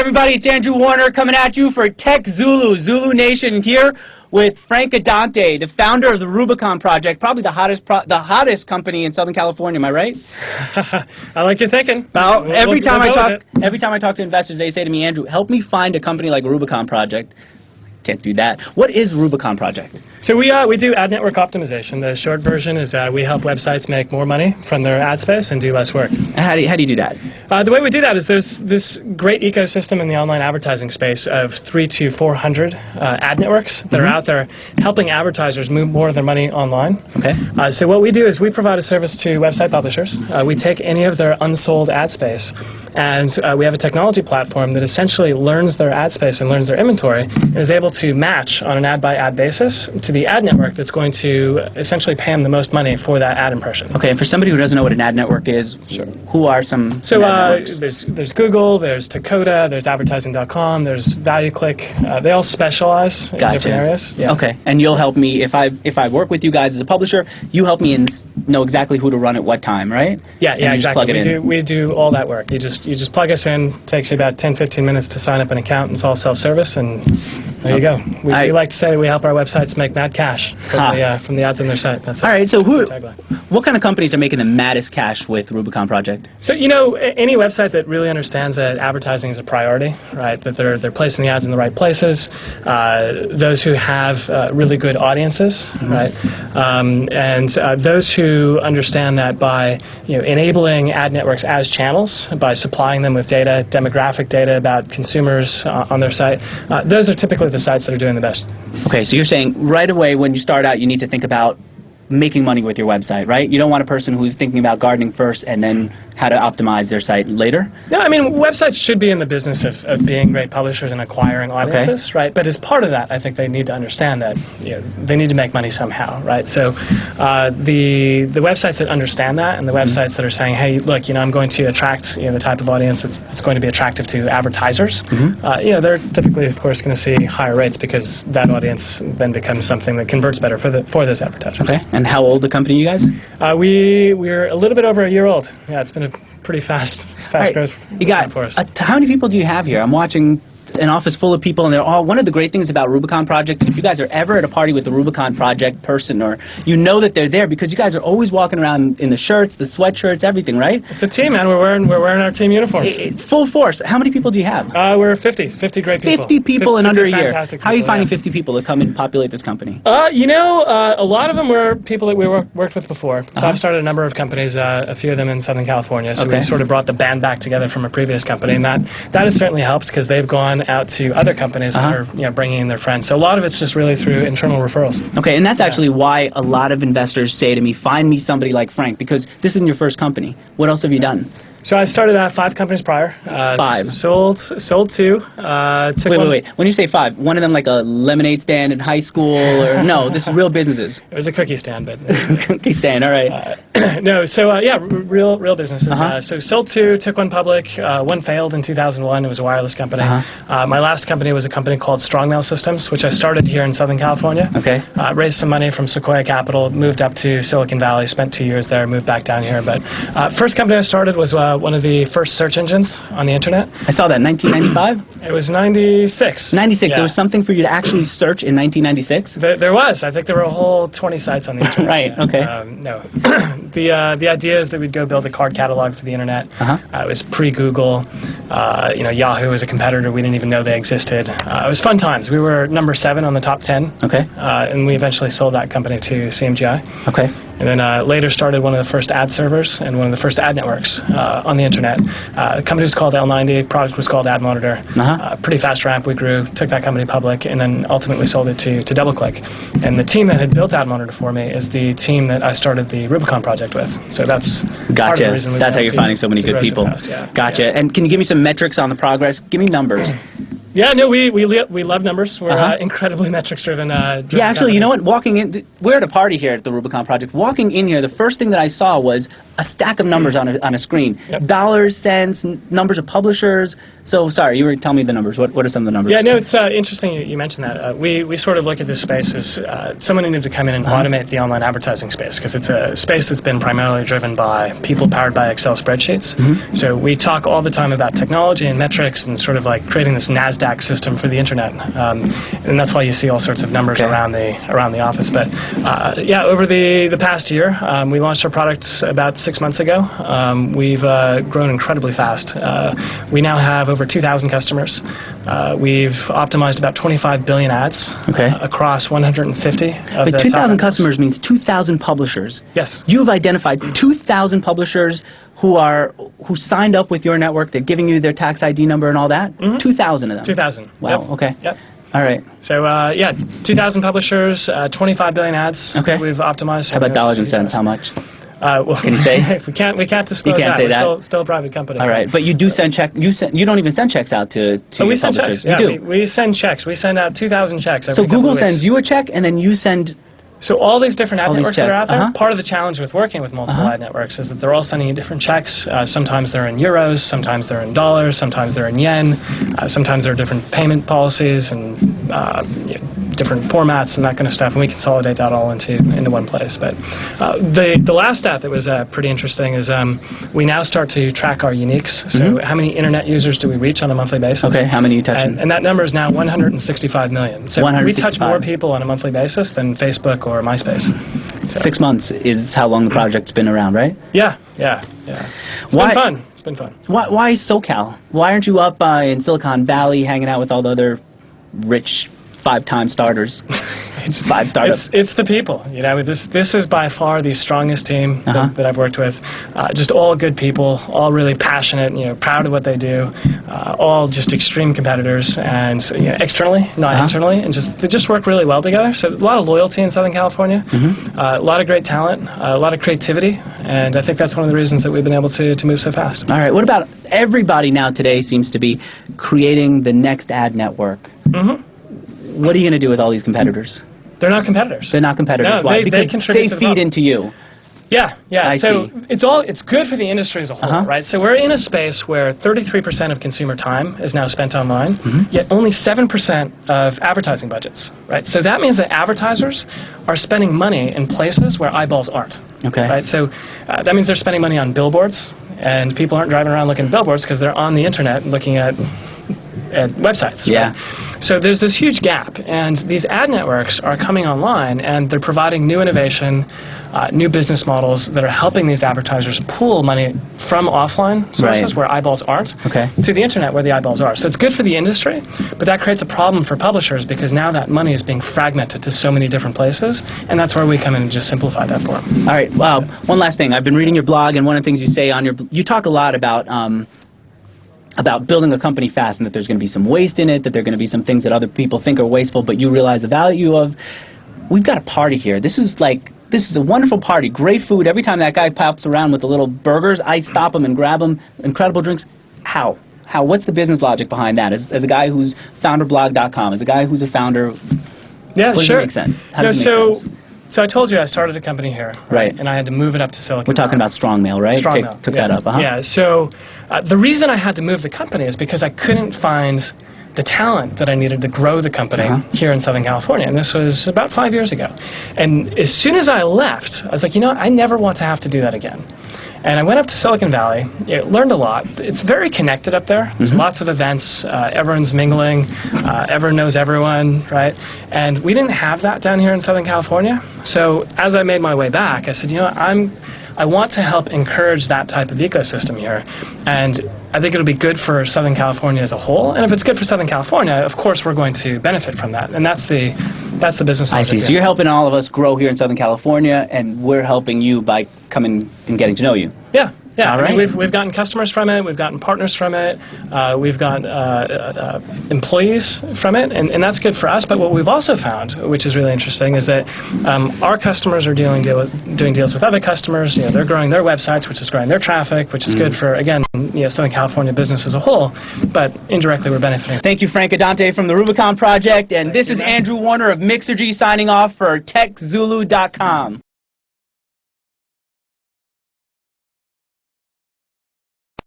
everybody, it's Andrew Warner coming at you for TechZulu, Zulu Nation, here with Frank Addante, the founder of the Rubicon project, probably the hottest company in Southern California. Am I right? I like your thinking. Well, every time I talk to investors, they say to me, Andrew, help me find a company like Rubicon project. Can't do that. What is Rubicon project? So we do ad network optimization. The short version is we help websites make more money from their ad space and do less work. How do you do that? The way we do that is there's this great ecosystem in the online advertising space of 300 to 400 ad networks that are out there helping advertisers move more of their money online. Okay. So what we do is we provide a service to website publishers. We take any of their unsold ad space, and we have a technology platform that essentially learns their ad space and learns their inventory and is able to match on an ad-by-ad basis to the ad network that's going to essentially pay them the most money for that ad impression. Okay, and for somebody who doesn't know what an ad network is, sure. Who are some So ad networks? there's Google, there's Dakota, there's advertising.com, there's ValueClick. They all specialize in different areas. Yeah. Okay, and you'll help me if I work with you guys as a publisher. You help me and know exactly who to run at what time, right? Yeah, exactly. We do all that work. You just plug us in. It takes you about 10-15 minutes to sign up an account. It's all self-service, and there you go. We like to say that we help our websites make mad cash from the ads on their site. That's all right. So what kind of companies are making the maddest cash with Rubicon project? So any website that really understands that advertising is a priority, right? That they're placing the ads in the right places. Those who have really good audiences, right? And those who understand that by enabling ad networks as channels, by supplying them with data, demographic data about consumers on their site, those are typically the sites that are doing the best. Okay, so you're saying right away when you start out, you need to think about making money with your website, right? You don't want a person who's thinking about gardening first and then how to optimize their site later? No, I mean, websites should be in the business of being great publishers and acquiring audiences, right? But as part of that, I think they need to understand that they need to make money somehow, right? So the websites that understand that and the websites that are saying, hey, look, I'm going to attract the type of audience that's going to be attractive to advertisers, they're typically, of course, going to see higher rates because that audience then becomes something that converts better for those advertisers. Okay. And how old the company, you guys? We're a little bit over a year old. Yeah, it's been a pretty fast growth for us. How many people do you have here? I'm watching an office full of people, and they're all. One of the great things about Rubicon Project, if you guys are ever at a party with the Rubicon Project person, or you know that they're there because you guys are always walking around in the shirts, the sweatshirts, everything, right? It's a team, man. We're wearing our team uniforms. Full force. How many people do you have? We're 50 great people. 50 people in under a year. How are you finding 50 people to come and populate this company? A lot of them were people that we worked with before. So I've started a number of companies, a few of them in Southern California. So we sort of brought the band back together from a previous company, and that has certainly helped because they've gone out to other companies that are bringing in their friends. So a lot of it's just really through internal referrals. Okay, and that's actually why a lot of investors say to me, find me somebody like Frank, because this isn't your first company. What else have you done? So I started 5 companies prior. 5. Sold 2. Wait. When you say 5, one of them like a lemonade stand in high school, or no? This is real businesses. It was a cookie stand, but cookie stand. All right. No. So real businesses. So sold 2, took 1 public. 1 failed in 2001. It was a wireless company. My last company was a company called Strongmail Systems, which I started here in Southern California. Okay. Raised some money from Sequoia Capital, moved up to Silicon Valley, spent 2 years there, moved back down here. But first company I started was one of the first search engines on the internet. I saw that, 1995? It was 96. 96. Yeah. There was something for you to actually search in 1996? There was. I think there were a whole 20 sites on the internet. Right, okay. No. The idea is that we'd go build a card catalog for the internet. It was pre-Google. Yahoo was a competitor. We didn't even know they existed. It was fun times. We were number 7 on the top 10. Okay. And we eventually sold that company to CMGI. Okay. And then later started one of the first ad servers and one of the first ad networks on the internet. The company was called L90, product was called Ad Monitor. Pretty fast ramp, we grew, took that company public, and then ultimately sold it to DoubleClick. And the team that had built Ad Monitor for me is the team that I started the Rubicon project with. So that's part of the reason that's how you're finding so many good people. Gotcha. And can you give me some metrics on the progress? Give me numbers. Yeah, no, we love numbers. We're incredibly metrics-driven. Yeah, actually, you know what? Walking in, we're at a party here at the Rubicon Project. Walking in here, the first thing that I saw was a stack of numbers on a screen. Yep. Dollars, cents, numbers of publishers. So, sorry, you were telling me the numbers. What are some of the numbers? Yeah, no, it's interesting you mentioned that. We sort of look at this space as someone who needed to come in and automate the online advertising space, because it's a space that's been primarily driven by people powered by Excel spreadsheets. So we talk all the time about technology and metrics and sort of like creating this NASDAQ system for the internet. And that's why you see all sorts of numbers around the office. But yeah, over the past year, we launched our products about 6 months ago. We've grown incredibly fast. We now have over 2,000 customers. We've optimized about 25 billion ads across 150 of but 2,000 customers means 2,000 publishers. Yes. You've identified 2,000 publishers who signed up with your network. They're giving you their tax ID number and all that. 2,000 of them. 2,000. Wow. Yep. Okay. Yep. All right. So yeah, 2,000 publishers, 25 billion ads. Okay. We've optimized. How about dollars and cents? How much? Well, can you say? we can't disclose you can't that. say We're that. Still a private company. All right, but you do send check. You don't even send checks out to we your send publishers. checks. Yeah, you do. we send checks. We send out 2,000 checks. So Google sends you a check, and then you send. So all these different ad networks that are out there, Uh-huh. part of the challenge with working with multiple ad networks is that they're all sending you different checks. Sometimes they're in euros, sometimes they're in dollars, sometimes they're in yen, sometimes there are different payment policies and different formats and that kind of stuff, and we consolidate that all into one place. But the last stat that was pretty interesting is we now start to track our uniques. So how many internet users do we reach on a monthly basis? Okay, how many you touch? And that number is now 165 million. So we touch more people on a monthly basis than Facebook or MySpace. So. 6 months is how long the project's been around, right? Yeah. It's been fun. Why SoCal? Why aren't you up in Silicon Valley hanging out with all the other rich 5-time starters? It's 5 startups. It's the people. You know, this is by far the strongest team that I've worked with. Just all good people, all really passionate. You know, proud of what they do. All just extreme competitors, and externally, not internally, and they just work really well together. So a lot of loyalty in Southern California. A lot of great talent, a lot of creativity, and I think that's one of the reasons that we've been able to move so fast. All right. What about everybody now today seems to be creating the next ad network? What are you going to do with all these competitors? They're not competitors. They're not competitors. No, Why? they contribute to the feed into you. Yeah. I so see. it's good for the industry as a whole, right? So we're in a space where 33% of consumer time is now spent online, yet only 7% of advertising budgets, right? So that means that advertisers are spending money in places where eyeballs aren't. Okay. Right. So that means they're spending money on billboards, and people aren't driving around looking at billboards because they're on the internet looking at websites. Yeah. Right? So there's this huge gap, and these ad networks are coming online, and they're providing new innovation, new business models that are helping these advertisers pull money from offline sources where eyeballs aren't to the internet where the eyeballs are. So it's good for the industry, but that creates a problem for publishers because now that money is being fragmented to so many different places, and that's where we come in and just simplify that for them. All right. One last thing. I've been reading your blog, and one of the things you say on you talk a lot about building a company fast, and that there's going to be some waste in it, that there are going to be some things that other people think are wasteful, but you realize the value of. We've got a party here. This is a wonderful party. Great food. Every time that guy pops around with the little burgers, I stop him and grab him. Incredible drinks. How? What's the business logic behind that? As a guy who's founderblog.com, as a guy who's a founder, yeah, does it make sense? How does it make sense? So I told you I started a company here, right? And I had to move it up to Silicon Valley. We're talking about Strongmail, right? Took that up, Yeah, so the reason I had to move the company is because I couldn't find the talent that I needed to grow the company here in Southern California, and this was about 5 years ago. And as soon as I left, I was like, I never want to have to do that again. And I went up to Silicon Valley, learned a lot. It's very connected up there. There's lots of events, everyone's mingling, everyone knows everyone, right? And we didn't have that down here in Southern California. So as I made my way back, I said, I want to help encourage that type of ecosystem here. And I think it'll be good for Southern California as a whole. And if it's good for Southern California, of course we're going to benefit from that. And that's the business logic. I see. So you're helping all of us grow here in Southern California, and we're helping you by coming and getting to know you. Yeah. Yeah, all right. I mean, we've gotten customers from it, we've gotten partners from it, we've got employees from it, and that's good for us. But what we've also found, which is really interesting, is that our customers are doing deals with other customers. They're growing their websites, which is growing their traffic, which is good for, again, Southern California business as a whole. But indirectly, we're benefiting. Thank you, Frank Addante from the Rubicon Project, and this is Andrew Warner of Mixergy signing off for TechZulu.com.